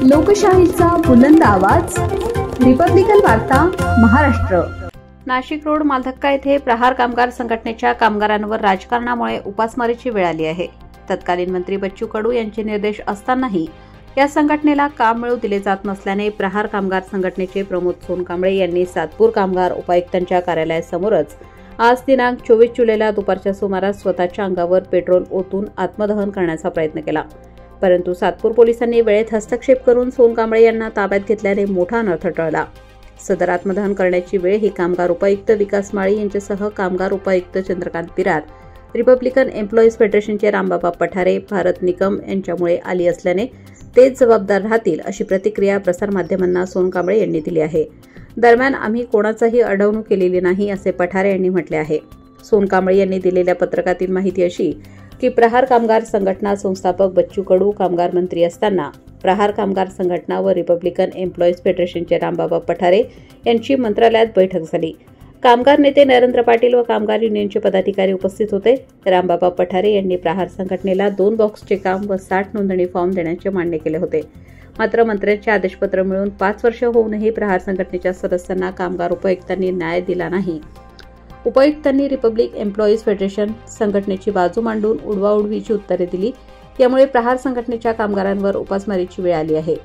लोकशाहीचा बुलंद आवाज, रिपब्लिकन वार्ता महाराष्ट्र। नाशिक रोड मालधक्का येथे प्रहार कामगार संघटनेच्या कामगारांवर राजकारणामुळे उपासमारीची वेळ आली आहे। तत्कालीन मंत्री बच्चू कडू यांचे निर्देश असतानाही या संघटनेला काम मिळू दिले जात नसल्याने प्रहार कामगार संघटनेचे प्रमोद सोनकांबळे यांनी सातपूर कामगार उपायुक्तांच्या कार्यालयासमोरच आज दिनांक 24 जुलैला दुपारच्या सुमारास स्वतःच्या अंगावर पेट्रोल ओतून आत्मदहन करण्याचा प्रयत्न केला, परंतु सातपूर पोलिसांनी वेळेत हस्तक्षेप करून सोनकांबळे यांना ताब्यात घेतल्याने मोठा अनर्थ टळला। सदर आत्मदहन करण्याची वेळ ही कामगार उपायुक्त विकास माळी यांच्यासह कामगार उपायुक्त चंद्रकांत पिरार, रिपब्लिकन एम्प्लॉईज फेडरेशनचे रामबाबा पठारे, भारत निकम यांच्यामुळे आली असल्याने तेच जबाबदार राहतील अशी प्रतिक्रिया प्रसारमाध्यमांना सोनकांबळे यांनी दिली आहे। दरम्यान आम्ही कोणाचाही अडवणूक केलेली नाही असे पठारे यांनी म्हटले आहे। सोनकांबळे यांनी दिलेल्या पत्रकातील माहिती अशी की प्रहार कामगार संघटना संस्थापक बच्चू कडू कामगार मंत्री असताना प्रहार कामगार संघटना व रिपब्लिकन एम्प्लॉईज फेडरेशनचे रामबाबा पठारे यांची मंत्रालयात बैठक झाली। कामगार नेते नरेंद्र पाटील व कामगार युनियनचे पदाधिकारी उपस्थित होते। रामबाबा पठारे यांनी प्रहार संघटनेला 2 बॉक्सचे काम व 60 नोंदणी फॉर्म देण्याचे मान्य केले होते। मात्र मंत्र्यांचे आदेशपत्र मिळून 5 वर्ष होऊनही प्रहार संघटनेच्या सदस्यांना कामगार उपायुक्तांनी न्याय दिला नाही। उपायुक्तांनी रिपब्लिक एम्प्लॉईज फेडरेशन संघटनेची बाजू मांडून उडवाउडवीची उत्तरे दिली, यामुळे प्रहार संघटनेच्या कामगारांवर उपासमारीची वेळ आली आहे।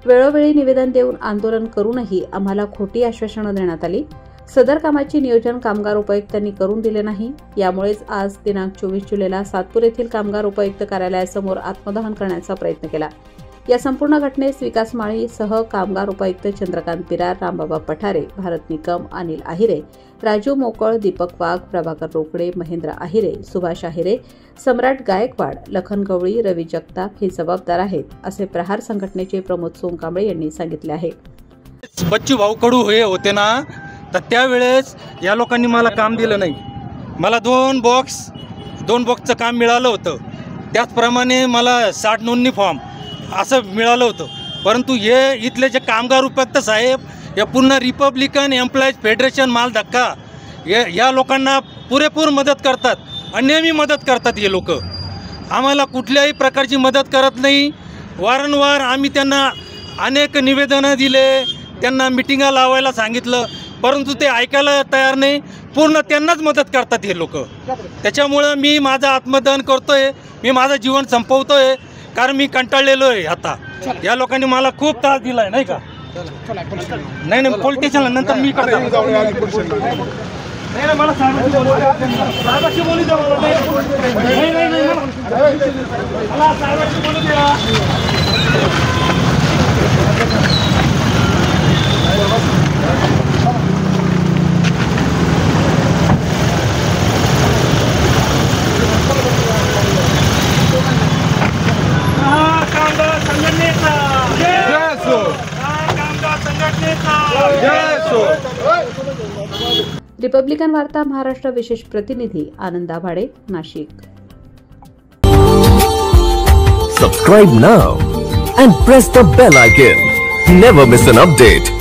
वेळोवेळी निवेदन देऊन आंदोलन करूनही आम्हाला खोटी आश्वासनं देण्यात आली। सदर कामाचे नियोजन कामगार उपायुक्तांनी करून दिले नाही, यामुळेच आज दिनांक 24 जुलैला सातपूर येथील कामगार उपायुक्त कार्यालयासमोर आत्मदहन करण्याचा प्रयत्न केला। या संपूर्ण घटनेस विकास माळी सह कामगार उपायुक्त चंद्रकांत पिरार, रामबाबा पठारे, भारत निकम, अनिल आहिरे, राजू मोकळ, दीपक वाघ, प्रभाकर रोकडे, महेंद्र आहिरे, सुभाष आहिरे, सम्राट गायकवाड, लखन गवळी, रवी जगताप हे जबाबदार आहेत असे प्रहार संघटनेचे प्रमोद सोनकांबळे यांनी सांगितले आहे। बच्चू भाऊ कडू होते ना, तर त्यावेळेस या लोकांनी मला काम दिलं नाही। मला 2 बॉक्सचं काम मिळालं होतं, त्याचप्रमाणे मला 60 नोंदणी फॉर्म असं मिळालं होतं। परंतु हे इथले जे कामगार उपायुक्त साहेब या पूर्ण रिपब्लिकन एम्प्लॉईज फेडरेशन मालधक्का या लोकांना पुरेपूर मदत करतात, नेहमी मदत करतात। हे लोक आम्हाला कुठल्याही प्रकारची मदत करत नाही। वारंवार आम्ही त्यांना अनेक निवेदनं दिले, त्यांना मिटिंगा लावायला सांगितलं, परंतु ते ऐकायला तयार नाही। पूर्ण त्यांनाच मदत करतात हे लोक। त्याच्यामुळं मी माझं आत्मदहन करतोय, मी माझं जीवन संपवतोय, कारण मी कंटाळलेलो आहे। आता या लोकांनी मला खूप त्रास दिलाय, नाही का? नाही पोलीस स्टेशनला नंतर मी करतो। नाही मला साहेबांशी बोलू द्या, मला साहेबांशी बोलू द्या। रिपब्लिकन वार्ता महाराष्ट्र विशेष प्रतिनिधी आनंद आभाडे, Nashik. Subscribe now and press the bell icon. Never miss an update.